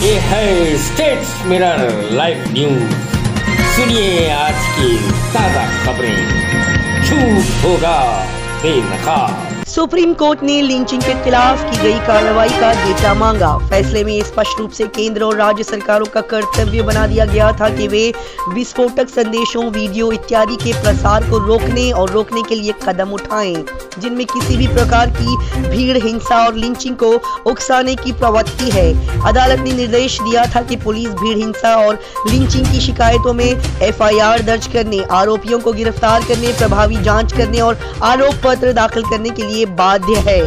ये है states mirror live news. सुनिए आज की ताजा खबरें। झूठ होगा बेनकाब। सुप्रीम कोर्ट ने लिंचिंग के खिलाफ की गई कार्रवाई का डेटा मांगा। फैसले में स्पष्ट रूप से केंद्र और राज्य सरकारों का कर्तव्य बना दिया गया था कि वे विस्फोटक संदेशों, वीडियो इत्यादि के प्रसार को रोकने के लिए कदम उठाएं, जिनमें किसी भी प्रकार की भीड़, हिंसा और लिंचिंग को उकसाने की प्रवृत्ति है। अदालत ने निर्देश दिया था कि पुलिस भीड़, हिंसा और लिंचिंग की शिकायतों में FIR दर्ज करने, आरोपियों को गिरफ्तार करने, प्रभावी जांच करने और आरोप पत्र दाखिल करने के लिए बाध्य है।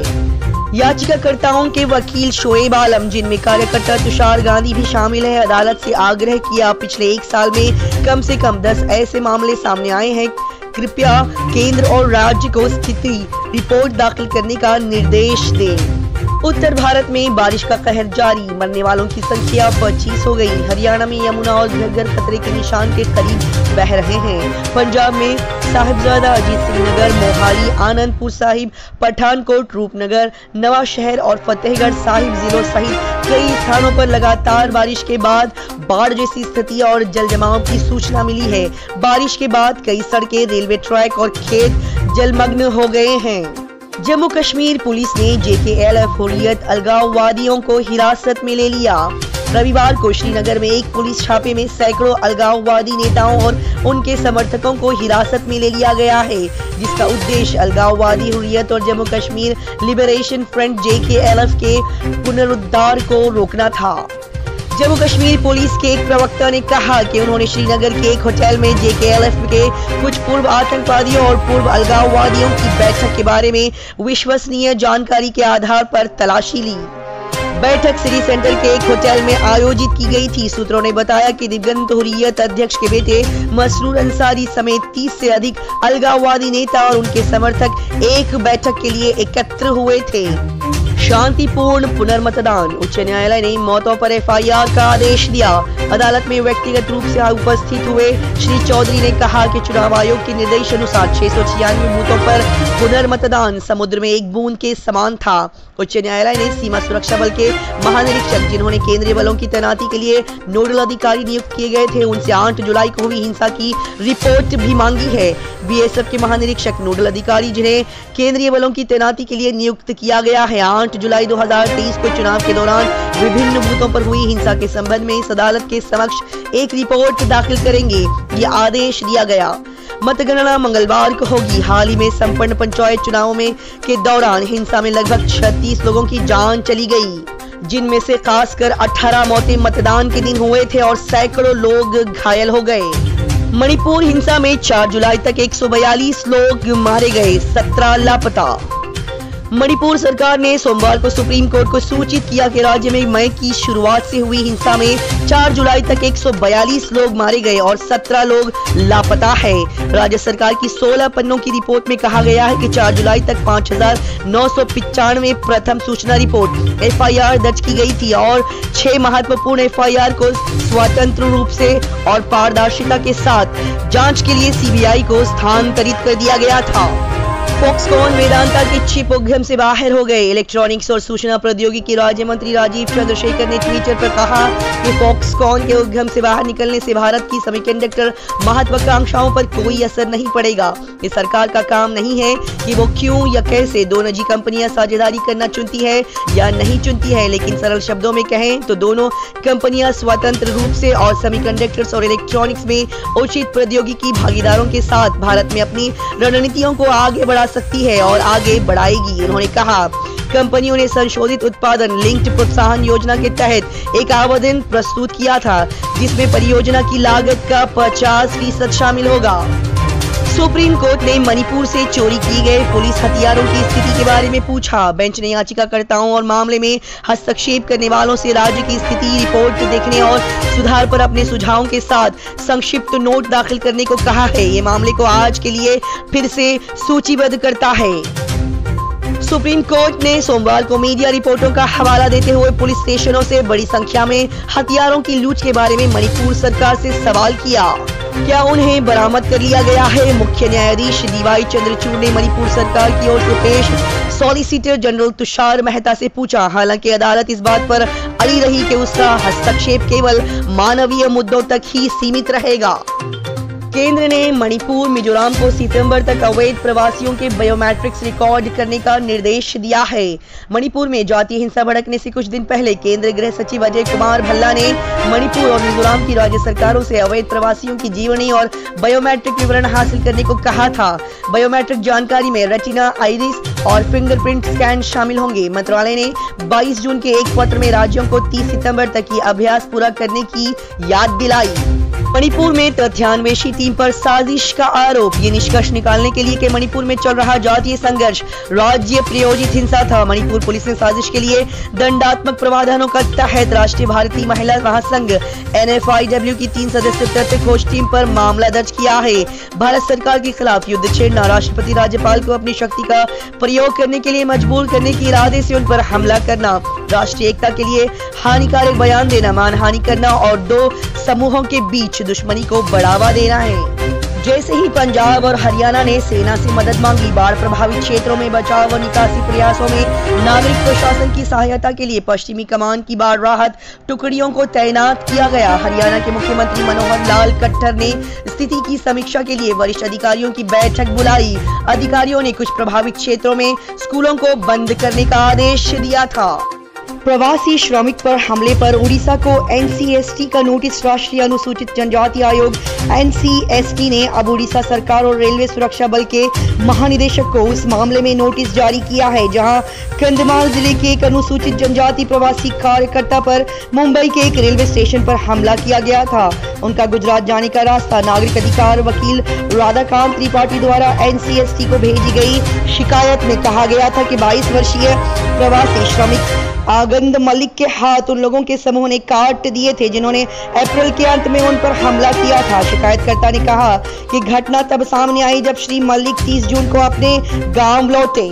याचिकाकर्ताओं के वकील शोएब आलम, जिनमें कार्यकर्ता तुषार गांधी भी शामिल है, अदालत से आग्रह किया पिछले 1 साल में कम से कम 10 ऐसे मामले सामने आए हैं। कृपया केंद्र और राज्य को स्थिति रिपोर्ट दाखिल करने का निर्देश दें। उत्तर भारत में बारिश का कहर जारी, मरने वालों की संख्या 25 हो गई। हरियाणा में यमुना और घग्गर खतरे के निशान के करीब बह रहे हैं। पंजाब में साहिबजादा, अजीत सिंह नगर, मोहाली, आनंदपुर साहिब, पठानकोट, रूपनगर, नवाशहर और फतेहगढ़ साहिब जिलों सहित कई स्थानों पर लगातार बारिश के बाद बाढ़ जैसी स्थिति और जल जमाव की सूचना मिली है। बारिश के बाद कई सड़कें, रेलवे ट्रैक और खेत जलमग्न हो गए हैं। जम्मू कश्मीर पुलिस ने JKLF हुर्रियत अलगाववादियों को हिरासत में ले लिया। रविवार को श्रीनगर में एक पुलिस छापे में सैकड़ों अलगाववादी नेताओं और उनके समर्थकों को हिरासत में ले लिया गया है, जिसका उद्देश्य अलगाववादी हुर्रियत और Jammu Kashmir liberation front JKLF के पुनरुद्धार को रोकना था। जम्मू कश्मीर पुलिस के एक प्रवक्ता ने कहा कि उन्होंने श्रीनगर के एक होटल में JKLF के कुछ पूर्व आतंकवादियों और पूर्व अलगाववादियों की बैठक के बारे में विश्वसनीय जानकारी के आधार पर तलाशी ली। बैठक सिटी सेंटर के एक होटल में आयोजित की गई थी। सूत्रों ने बताया कि दिवंगत हुर्रियत अध्यक्ष के बेटे मसरूर अंसारी समेत 30 से अधिक अलगाववादी नेता और उनके समर्थक एक बैठक के लिए एकत्र हुए थे। शांतिपूर्ण पुनर्मतदान, उच्च न्यायालय ने मौतों पर FIR का आदेश दिया। अदालत में व्यक्तिगत रूप से उपस्थित हुए श्री चौधरी ने कहा कि चुनाव आयोग के निर्देश अनुसार 696 बूथों पर पुनर्मतदान समुद्र में एक बूंद के समान था। उच्च न्यायालय ने सीमा सुरक्षा बल के महानिरीक्षक, जिन्होंने केंद्रीय बलों की तैनाती के लिए नोडल अधिकारी नियुक्त किए गए थे, उनसे 8 जुलाई को हुई हिंसा की रिपोर्ट भी मांगी है। BSF के महानिरीक्षक, नोडल अधिकारी जिन्हें केंद्रीय बलों की तैनाती के लिए नियुक्त किया गया है, 8 जुलाई 2023 को चुनाव के दौरान विभिन्न बूथों पर हुई हिंसा के संबंध में इस अदालत के समक्ष एक रिपोर्ट दाखिल करेंगे। ये आदेश दिया गया। मतगणना मंगलवार को होगी। हाल ही में संपन्न पंचायत चुनावों में के दौरान हिंसा में लगभग 36 लोगों की जान चली गई, जिनमें से खासकर 18 मौतें मतदान के दिन हुए थे और सैकड़ों लोग घायल हो गए। मणिपुर हिंसा में 4 जुलाई तक 142 लोग मारे गए, 17 लापता। मणिपुर सरकार ने सोमवार को सुप्रीम कोर्ट को सूचित किया कि राज्य में मई की शुरुआत से हुई हिंसा में 4 जुलाई तक 142 लोग मारे गए और 17 लोग लापता है। राज्य सरकार की 16 पन्नों की रिपोर्ट में कहा गया है कि 4 जुलाई तक 5995 प्रथम सूचना रिपोर्ट FIR दर्ज की गई थी और 6 महत्वपूर्ण FIR को स्वतंत्र रूप से और पारदर्शिता के साथ जांच के लिए CBI को स्थानांतरित कर दिया गया था। फॉक्सकॉन वेदांता के चिप उद्यम से बाहर हो गए। इलेक्ट्रॉनिक्स और सूचना प्रौद्योगिकी राज्य मंत्री राजीव चंद्रशेखर ने ट्विटर पर कहा कि फॉक्सकॉन के उद्यम से बाहर निकलने से भारत की सेमीकंडक्टर महत्वाकांक्षाओं पर कोई असर नहीं पड़ेगा। ये सरकार का काम नहीं है कि वो क्यों या कैसे दो निजी कंपनियां साझेदारी करना चुनती है या नहीं चुनती है, लेकिन सरल शब्दों में कहें तो दोनों कंपनियां स्वतंत्र रूप से और सेमीकंडक्टर्स और इलेक्ट्रॉनिक्स में उचित प्रौद्योगिकी भागीदारों के साथ भारत में अपनी रणनीतियों को आगे बढ़ा सकती है और आगे बढ़ाएगी। उन्होंने कहा कंपनियों ने संशोधित उत्पादन लिंक्ड प्रोत्साहन योजना के तहत एक आवेदन प्रस्तुत किया था, जिसमें परियोजना की लागत का 50% शामिल होगा। सुप्रीम कोर्ट ने मणिपुर से चोरी किए गए पुलिस हथियारों की स्थिति के बारे में पूछा। बेंच ने याचिकाकर्ताओं और मामले में हस्तक्षेप करने वालों से राज्य की स्थिति रिपोर्ट देखने और सुधार पर अपने सुझावों के साथ संक्षिप्त नोट दाखिल करने को कहा है। ये मामले को आज के लिए फिर से सूचीबद्ध करता है। सुप्रीम कोर्ट ने सोमवार को मीडिया रिपोर्टों का हवाला देते हुए पुलिस स्टेशनों से बड़ी संख्या में हथियारों की लूट के बारे में मणिपुर सरकार से सवाल किया। क्या उन्हें बरामद कर लिया गया है? मुख्य न्यायाधीश DY चंद्रचूड़ ने मणिपुर सरकार की ओर से पेश सॉलिसिटर जनरल तुषार मेहता से पूछा। हालांकि अदालत इस बात पर अड़ी रही कि उसका हस्तक्षेप केवल मानवीय मुद्दों तक ही सीमित रहेगा। केंद्र ने मणिपुर, मिजोरम को सितंबर तक अवैध प्रवासियों के बायोमेट्रिक्स रिकॉर्ड करने का निर्देश दिया है। मणिपुर में जातीय हिंसा भड़कने से कुछ दिन पहले केंद्रीय गृह सचिव अजय कुमार भल्ला ने मणिपुर और मिजोरम की राज्य सरकारों से अवैध प्रवासियों की जीवनी और बायोमेट्रिक विवरण हासिल करने को कहा था। बायोमेट्रिक जानकारी में रेटिना, आइरिस और फिंगरप्रिंट स्कैन शामिल होंगे। मंत्रालय ने 22 जून के एक पत्र में राज्यों को 30 सितंबर तक ये अभ्यास पूरा करने की याद दिलाई। मणिपुर में तथ्यान्वेषी टीम पर साजिश का आरोप। ये निष्कर्ष निकालने के लिए कि मणिपुर में चल रहा जातीय संघर्ष राज्य प्रायोजित हिंसा था। मणिपुर पुलिस ने साजिश के लिए दंडात्मक प्रावधानों का तहत राष्ट्रीय भारतीय महिला महासंघ NFIW की 3 सदस्यीय तथ्य खोज टीम पर मामला दर्ज किया है। भारत सरकार के खिलाफ युद्ध छेड़ना, राष्ट्रपति राज्यपाल को अपनी शक्ति का प्रयोग करने के लिए मजबूर करने के इरादे से उन पर हमला करना, राष्ट्रीय एकता के लिए हानिकारक बयान देना, मानहानि करना और 2 समूहों के बीच दुश्मनी को बढ़ावा देना है। जैसे ही पंजाब और हरियाणा ने सेना से मदद मांगी, बाढ़ प्रभावित क्षेत्रों में बचाव और निकासी प्रयासों में नागरिक प्रशासन की सहायता के लिए पश्चिमी कमान की बाढ़ राहत टुकड़ियों को तैनात किया गया। हरियाणा के मुख्यमंत्री मनोहर लाल खट्टर ने स्थिति की समीक्षा के लिए वरिष्ठ अधिकारियों की बैठक बुलाई। अधिकारियों ने कुछ प्रभावित क्षेत्रों में स्कूलों को बंद करने का आदेश दिया था। प्रवासी श्रमिक पर हमले पर उड़ीसा को NCST का नोटिस। राष्ट्रीय अनुसूचित जनजाति आयोग NCST ने अब उड़ीसा सरकार और रेलवे सुरक्षा बल के महानिदेशक को उस मामले में नोटिस जारी किया है जहां कंधमाल जिले के एक अनुसूचित जनजाति प्रवासी कार्यकर्ता पर मुंबई के एक रेलवे स्टेशन पर हमला किया गया था। उनका गुजरात जाने का रास्ता नागरिक अधिकार वकील राधाकांत त्रिपाठी द्वारा NCST को भेजी गई शिकायत में कहा गया था कि 22 वर्षीय प्रवासी श्रमिक आगंद मलिक के हाथ उन लोगों के समूह ने काट दिए थे जिन्होंने अप्रैल के अंत में उन पर हमला किया था। शिकायतकर्ता ने कहा कि घटना तब सामने आई जब श्री मलिक 30 जून को अपने गांव लौटे।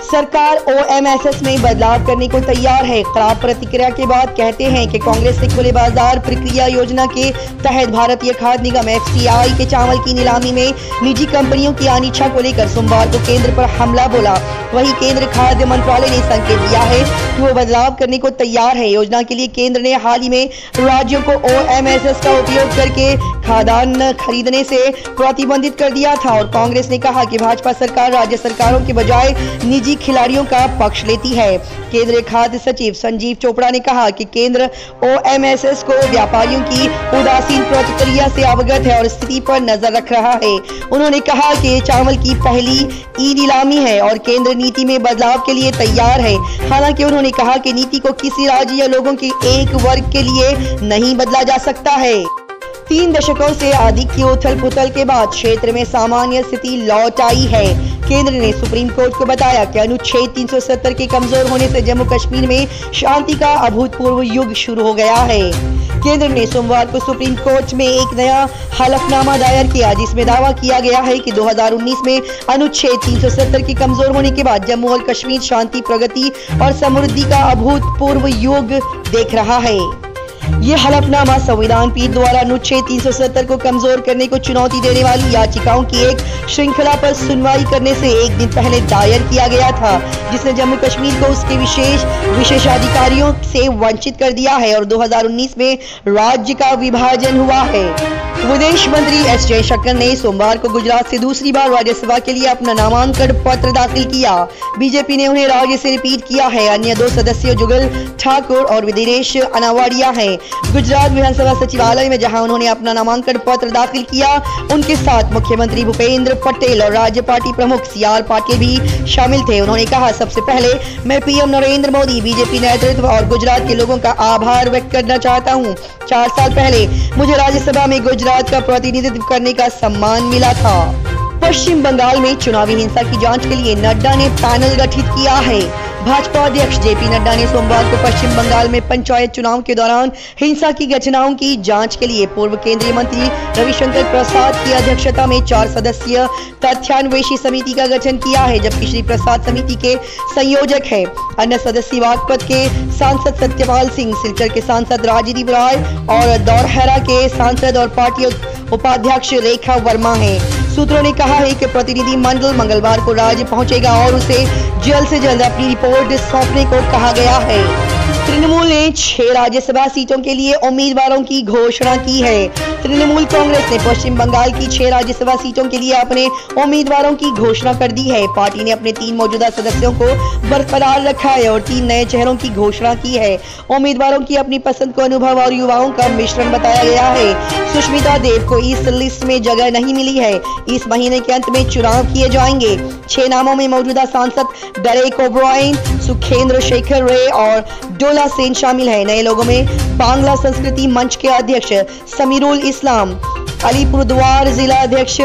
सरकार OMSS में बदलाव करने को तैयार है। खराब प्रतिक्रिया के बाद कहते हैं कि कांग्रेस ने खुले बाजार प्रक्रिया योजना के तहत भारतीय खाद्य निगम FCI के चावल की नीलामी में निजी कंपनियों की अनिच्छा को लेकर सोमवार को केंद्र पर हमला बोला। वहीं केंद्र खाद्य मंत्रालय ने संकेत दिया है कि वो बदलाव करने को तैयार है। योजना के लिए केंद्र ने हाल ही में राज्यों को OMSS का उपयोग करके खाद्यान्न खरीदने से प्रतिबंधित कर दिया था और कांग्रेस ने कहा कि भाजपा सरकार राज्य सरकारों के बजाय निजी खिलाड़ियों का पक्ष लेती है। केंद्रीय खाद्य सचिव संजीव चोपड़ा ने कहा कि केंद्र OMSS को व्यापारियों की उदासीन प्रतिक्रिया से अवगत है और स्थिति पर नजर रख रहा है। उन्होंने कहा कि चावल की पहली ई-नीलामी है और केंद्र नीति में बदलाव के लिए तैयार है। हालांकि उन्होंने कहा कि नीति को किसी राज्य या लोगों के एक वर्ग के लिए नहीं बदला जा सकता है। 3 दशकों से अधिक की उथल पुथल के बाद क्षेत्र में सामान्य स्थिति लौट आई है। केंद्र ने सुप्रीम कोर्ट को बताया कि अनुच्छेद 370 के कमजोर होने से जम्मू कश्मीर में शांति का अभूतपूर्व युग शुरू हो गया है। केंद्र ने सोमवार को सुप्रीम कोर्ट में एक नया हलफनामा दायर किया जिसमें दावा किया गया है कि 2019 में अनुच्छेद 370 के कमजोर होने के बाद जम्मू और कश्मीर शांति, प्रगति और समृद्धि का अभूतपूर्व युग देख रहा है। ये हलफनामा संविधान पीठ द्वारा अनुच्छेद 370 को कमजोर करने को चुनौती देने वाली याचिकाओं की एक श्रृंखला पर सुनवाई करने से एक दिन पहले दायर किया गया था, जिसने जम्मू कश्मीर को उसके विशेषाधिकारियों से वंचित कर दिया है और 2019 में राज्य का विभाजन हुआ है। विदेश मंत्री S जयशंकर ने सोमवार को गुजरात से दूसरी बार राज्यसभा के लिए अपना नामांकन पत्र दाखिल किया। बीजेपी ने उन्हें राज्य से रिपीट किया है। अन्य 2 सदस्य जुगल ठाकुर और दिनेश अनावाडिया हैं। गुजरात विधानसभा सचिवालय में जहां उन्होंने अपना नामांकन पत्र दाखिल किया, उनके साथ मुख्यमंत्री भूपेंद्र पटेल और राज्य पार्टी प्रमुख CR पाटिल भी शामिल थे। उन्होंने कहा, सबसे पहले मैं PM नरेंद्र मोदी, बीजेपी नेतृत्व और गुजरात के लोगों का आभार व्यक्त करना चाहता हूं। 4 साल पहले मुझे राज्यसभा में गुजरात का प्रतिनिधित्व करने का सम्मान मिला था। पश्चिम बंगाल में चुनावी हिंसा की जांच के लिए नड्डा ने पैनल गठित किया है। भाजपा अध्यक्ष JP नड्डा ने सोमवार को पश्चिम बंगाल में पंचायत चुनाव के दौरान हिंसा की घटनाओं की जांच के लिए पूर्व केंद्रीय मंत्री रविशंकर प्रसाद की अध्यक्षता में 4 सदस्यीय तथ्यान्वेषी समिति का गठन किया है, जबकि श्री प्रसाद समिति के संयोजक है। अन्य सदस्य बागपत के सांसद सत्यपाल सिंह, सिलचर के सांसद राजदीप राय और दौरहरा के सांसद और पार्टी उपाध्यक्ष रेखा वर्मा है। सूत्रों ने कहा है कि प्रतिनिधि मंडल मंगलवार को राज्य पहुंचेगा और उसे जल्द से जल्द अपनी रिपोर्ट सौंपने को कहा गया है। तृणमूल ने 6 राज्यसभा सीटों के लिए उम्मीदवारों की घोषणा की है। तृणमूल कांग्रेस ने पश्चिम बंगाल की 6 राज्यसभा सीटों के लिए अपने उम्मीदवारों की घोषणा कर दी है। पार्टी ने अपने 3 मौजूदा सदस्यों को बरकरार रखा है और 3 नए चेहरों की घोषणा की है। उम्मीदवारों की अपनी पसंद को अनुभव और युवाओं का मिश्रण बताया गया है। सुष्मिता देव को इस लिस्ट में जगह नहीं मिली है। इस महीने के अंत में चुनाव किए जाएंगे। 6 नामों में मौजूदा सांसद डेरेक ओब्रायन, सुखेंद्र शेखर रे और डोला सेन शामिल है। नए लोगों में बांग्ला संस्कृति मंच के अध्यक्ष समीरुल इस्लाम, अलीपुरद्वार जिला अध्यक्ष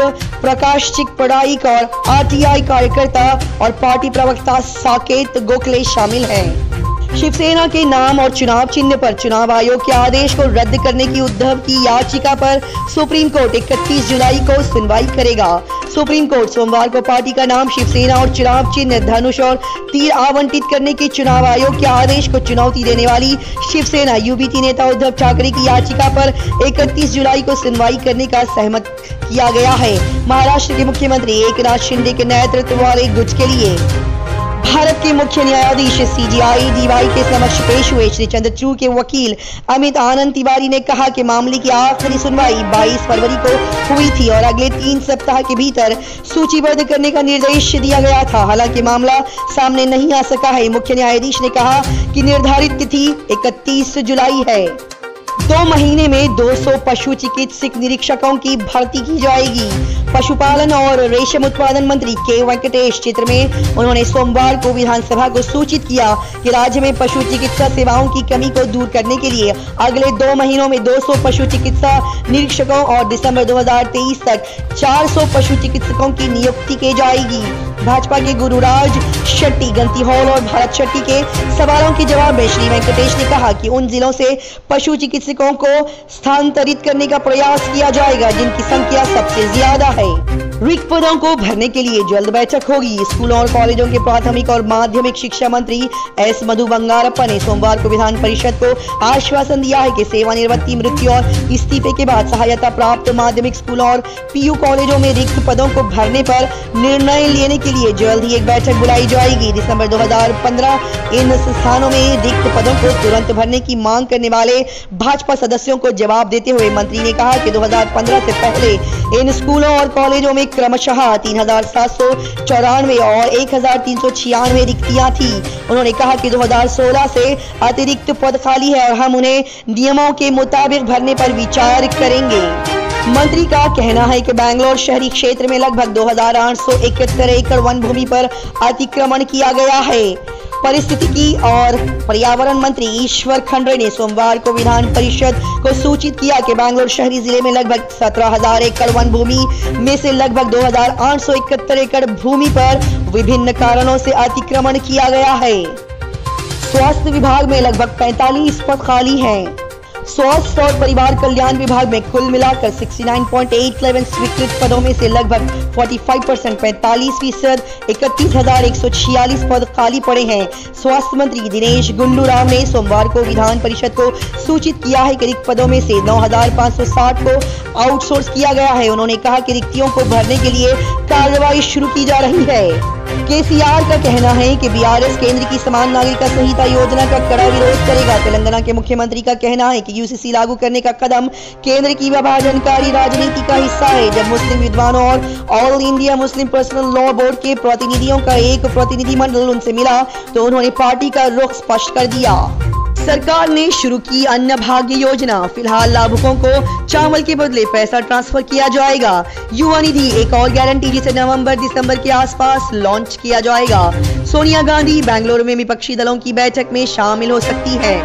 प्रकाश चिकपड़ाइक और आरटीआई कार्यकर्ता और पार्टी प्रवक्ता साकेत गोखले शामिल हैं। शिवसेना के नाम और चुनाव चिन्ह पर चुनाव आयोग के आदेश को रद्द करने की उद्धव की याचिका पर सुप्रीम कोर्ट 31 जुलाई को सुनवाई करेगा। सुप्रीम कोर्ट सोमवार को पार्टी का नाम शिवसेना और चुनाव चिन्ह धनुष और तीर आवंटित करने के चुनाव आयोग के आदेश को चुनौती देने वाली शिवसेना यूबीटी नेता उद्धव ठाकरे की याचिका पर 31 जुलाई को सुनवाई करने का सहमत किया गया है। महाराष्ट्र के मुख्यमंत्री एकनाथ शिंदे के नेतृत्व वाले गुट के लिए भारत के मुख्य न्यायाधीश सीजीआई डीवाई के समक्ष पेश हुए श्री चंद्रचूड़ के वकील अमित आनंद तिवारी ने कहा कि मामले की आखिरी सुनवाई 22 फरवरी को हुई थी और अगले 3 सप्ताह के भीतर सूचीबद्ध करने का निर्देश दिया गया था। हालांकि मामला सामने नहीं आ सका है। मुख्य न्यायाधीश ने कहा कि निर्धारित तिथि 31 जुलाई है। 2 महीने में 200 पशु चिकित्सक निरीक्षकों की भर्ती की जाएगी। पशुपालन और रेशम उत्पादन मंत्री के वेंकटेश चित्र में उन्होंने सोमवार को विधानसभा को सूचित किया कि राज्य में पशु चिकित्सा सेवाओं की कमी को दूर करने के लिए अगले 2 महीनों में 200 पशु चिकित्सा निरीक्षकों और दिसंबर 2023 तक 400 पशु चिकित्सकों की नियुक्ति की जाएगी। भाजपा के गुरुराज शेट्टी, गंती हॉल और भारत शेट्टी के सवालों के जवाब में श्री वेंकटेश ने कहा कि उन जिलों से पशु चिकित्सकों को स्थानांतरित करने का प्रयास किया जाएगा जिनकी संख्या सबसे ज्यादा है। रिक्त पदों को भरने के लिए जल्द बैठक होगी। स्कूलों और कॉलेजों के प्राथमिक और माध्यमिक शिक्षा मंत्री एस मधु बंगारप्पा ने सोमवार को विधान परिषद को आश्वासन दिया है कि सेवानिवृत्ति, मृत्यु और इस्तीफे के बाद सहायता प्राप्त माध्यमिक स्कूलों और पीयू कॉलेजों में रिक्त पदों को भरने पर निर्णय लेने के लिए जल्द ही एक बैठक बुलाई जाएगी। दिसंबर 2015 इन संस्थानों में रिक्त पदों को तुरंत भरने की मांग करने वाले भाजपा सदस्यों को जवाब देते हुए मंत्री ने कहा कि 2015 से पहले इन स्कूलों और कॉलेजों में क्रमशः 3794 और 1396 रिक्तियां थी। उन्होंने कहा कि 2016 से अतिरिक्त पद खाली है और हम उन्हें नियमों के मुताबिक भरने पर विचार करेंगे। मंत्री का कहना है कि बेंगलोर शहरी क्षेत्र में लगभग 2871 एकड़ वन भूमि पर अतिक्रमण किया गया है। परिस्थितिकी और पर्यावरण मंत्री ईश्वर खंड्रे ने सोमवार को विधान परिषद को सूचित किया कि बेंगलोर शहरी जिले में लगभग 17,000 एकड़ वन भूमि में से लगभग 2871 एकड़ भूमि पर विभिन्न कारणों से अतिक्रमण किया गया है। स्वास्थ्य विभाग में लगभग 45 पद खाली हैं। स्वास्थ्य और परिवार कल्याण विभाग में कुल मिलाकर 69.87 स्वीकृत पदों में से लगभग 45% 45% 31,146 पद खाली पड़े हैं। स्वास्थ्य मंत्री दिनेश गुंडूराव ने सोमवार को विधान परिषद को सूचित किया है कि रिक्त पदों में से 9,560 को आउटसोर्स किया गया है। उन्होंने कहा कि रिक्तियों को भरने के लिए कार्रवाई शुरू की जा रही है। केसीआर का कहना है कि बीआरएस केंद्र की समान नागरिकता संहिता योजना का कड़ा विरोध करेगा। तेलंगाना के मुख्यमंत्री का कहना है कि यूसीसी लागू करने का कदम केंद्र की विभाजनकारी राजनीति का हिस्सा है। जब मुस्लिम विद्वानों और all India Muslim personal law board के प्रतिनिधियों का एक प्रतिनिधिमंडल उनसे मिला तो उन्होंने पार्टी का रुख स्पष्ट कर दिया। सरकार ने शुरू की अन्न भाग्य योजना। फिलहाल लाभुकों को चावल के बदले पैसा ट्रांसफर किया जाएगा। युवा निधि एक और गारंटी जिसे नवंबर-दिसंबर के आसपास लॉन्च किया जाएगा। सोनिया गांधी बेंगलुरु में विपक्षी दलों की बैठक में शामिल हो सकती है।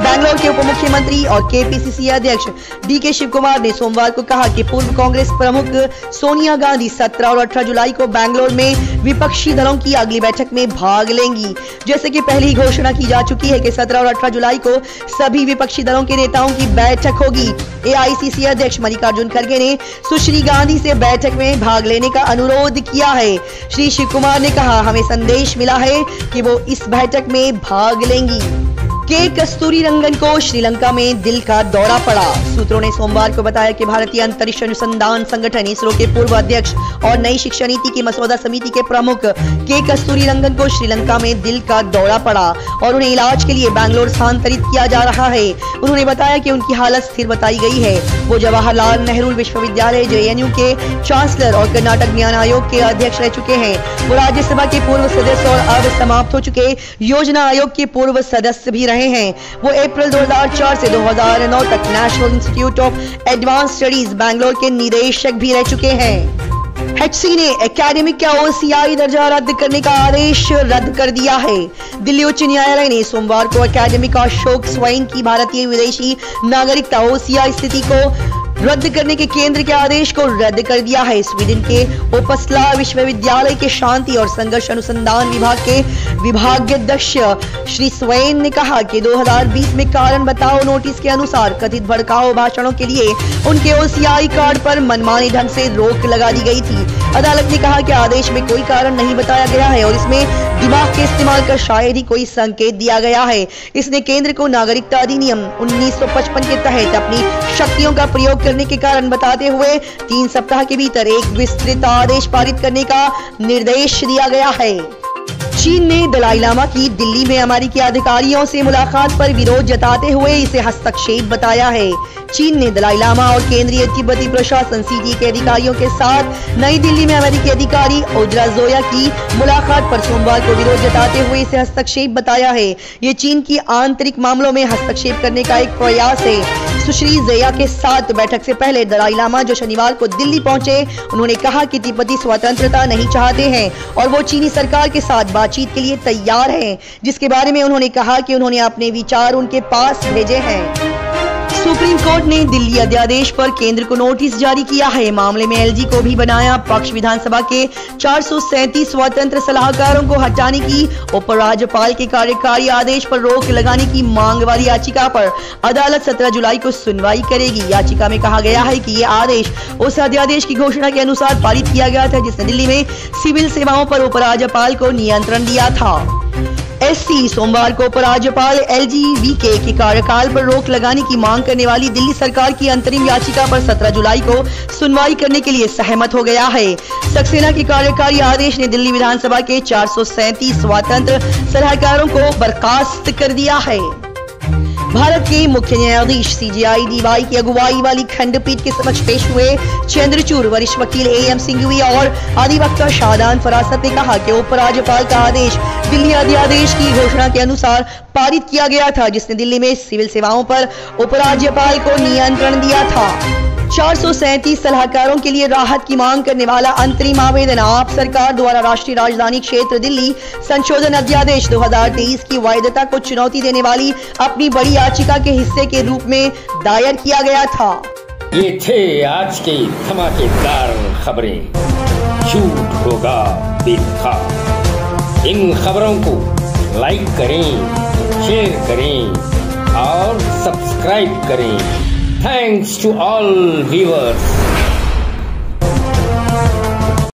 बेंगलुरु के उप मुख्यमंत्री और केपीसीसी अध्यक्ष डीके शिव कुमार ने सोमवार को कहा कि पूर्व कांग्रेस प्रमुख सोनिया गांधी 17 और 18 जुलाई को बेंगलुरु में विपक्षी दलों की अगली बैठक में भाग लेंगी। जैसे कि पहले ही घोषणा की जा चुकी है कि 17 और 18 जुलाई को सभी विपक्षी दलों के नेताओं की बैठक होगी। एआईसीसी अध्यक्ष मल्लिकार्जुन खड़गे ने सुश्री गांधी से बैठक में भाग लेने का अनुरोध किया है। श्री शिव कुमार ने कहा, हमें संदेश मिला है कि वो इस बैठक में भाग लेंगी। के कस्तूरीरंगन को श्रीलंका में दिल का दौरा पड़ा। सूत्रों ने सोमवार को बताया कि भारतीय अंतरिक्ष अनुसंधान संगठन इसरो के पूर्व अध्यक्ष और नई शिक्षा नीति की मसौदा समिति के प्रमुख के कस्तूरीरंगन को श्रीलंका में दिल का दौरा पड़ा और उन्हें इलाज के लिए बैंगलोर स्थानांतरित किया जा रहा है। उन्होंने बताया कि उनकी हालत स्थिर बताई गई है। वो जवाहरलाल नेहरू विश्वविद्यालय JNU के चांसलर और कर्नाटक ज्ञान आयोग के अध्यक्ष रह चुके हैं। वो राज्यसभा के पूर्व सदस्य और अब समाप्त हो चुके योजना आयोग के पूर्व सदस्य भी रहे हैं। वो अप्रैल 2004 से 2009 तक national institute of advance studies Bangalore के निदेशक भी रह चुके हैं। HC ने एकेडमिक का OCI दर्जा रद्द करने का आदेश रद्द कर दिया है। दिल्ली उच्च न्यायालय ने सोमवार को एकेडमिक अशोक स्वैन की भारतीय विदेशी नागरिकता OCI स्थिति को रद्द करने के केंद्र के आदेश को रद्द कर दिया है। स्वीडन के उपसला विश्वविद्यालय के शांति और संघर्ष अनुसंधान विभाग के विभागाध्यक्ष श्री स्वैन ने कहा कि 2020 में कारण बताओ नोटिस के अनुसार कथित भड़काऊ भाषणों के लिए उनके OCI कार्ड पर मनमानी ढंग से रोक लगा दी गई थी। अदालत ने कहा कि आदेश में कोई कारण नहीं बताया गया है और इसमें दिमाग के इस्तेमाल का शायद ही कोई संकेत दिया गया है। इसने केंद्र को नागरिकता अधिनियम 1955 के तहत अपनी शक्तियों का प्रयोग करने के कारण बताते हुए 3 सप्ताह के भीतर एक विस्तृत आदेश पारित करने का निर्देश दिया गया है। चीन ने दलाई लामा की दिल्ली में अमेरिकी अधिकारियों से मुलाकात पर विरोध जताते हुए इसे हस्तक्षेप बताया है। चीन ने दलाई लामा और केंद्रीय तिब्बती प्रशासन CT के अधिकारियों के साथ नई दिल्ली में अमेरिकी अधिकारी ओड्रा जोया की मुलाकात पर सोमवार को विरोध जताते हुए इसे हस्तक्षेप बताया है। ये चीन की आंतरिक मामलों में हस्तक्षेप करने का एक प्रयास है। सुश्री जोया के साथ बैठक से पहले दलाई लामा जो शनिवार को दिल्ली पहुंचे, उन्होंने कहा कि तिब्बती स्वतंत्रता नहीं चाहते हैं और वो चीनी सरकार के साथ बातचीत के लिए तैयार हैं, जिसके बारे में उन्होंने कहा कि उन्होंने अपने विचार उनके पास भेजे हैं। सुप्रीम कोर्ट ने दिल्ली अध्यादेश पर केंद्र को नोटिस जारी किया है। मामले में LG को भी बनाया पक्ष। विधानसभा के 437 स्वतंत्र सलाहकारों को हटाने की उपराज्यपाल के कार्यकारी आदेश पर रोक लगाने की मांग वाली याचिका पर अदालत 17 जुलाई को सुनवाई करेगी। याचिका में कहा गया है कि ये आदेश उस अध्यादेश की घोषणा के अनुसार पारित किया गया था जिसने दिल्ली में सिविल सेवाओं पर उपराज्यपाल को नियंत्रण दिया था। SC सोमवार को उपराज्यपाल LGVK के कार्यकाल पर रोक लगाने की मांग करने वाली दिल्ली सरकार की अंतरिम याचिका पर 17 जुलाई को सुनवाई करने के लिए सहमत हो गया है। सक्सेना के कार्यकारी आदेश ने दिल्ली विधानसभा के 437 स्वतंत्र सलाहकारों को बर्खास्त कर दिया है। भारत के मुख्य न्यायाधीश CJI DY की अगुवाई वाली खंडपीठ के समक्ष पेश हुए चंद्रचूड़ वरिष्ठ वकील AM सिंघवी और अधिवक्ता शाहदान फरासत ने कहा कि उपराज्यपाल का आदेश दिल्ली अध्यादेश की घोषणा के अनुसार पारित किया गया था जिसने दिल्ली में सिविल सेवाओं पर उपराज्यपाल को नियंत्रण दिया था। 437 सलाहकारों के लिए राहत की मांग करने वाला अंतरिम आवेदन आप सरकार द्वारा राष्ट्रीय राजधानी क्षेत्र दिल्ली संशोधन अध्यादेश 2023 की वैधता को चुनौती देने वाली अपनी बड़ी याचिका के हिस्से के रूप में दायर किया गया था। ये थे आज के धमाकेदार खबरें। झूठ होगा बेखा। इन खबरों को लाइक करें, शेयर करें और सब्सक्राइब करें। Thanks to all viewers.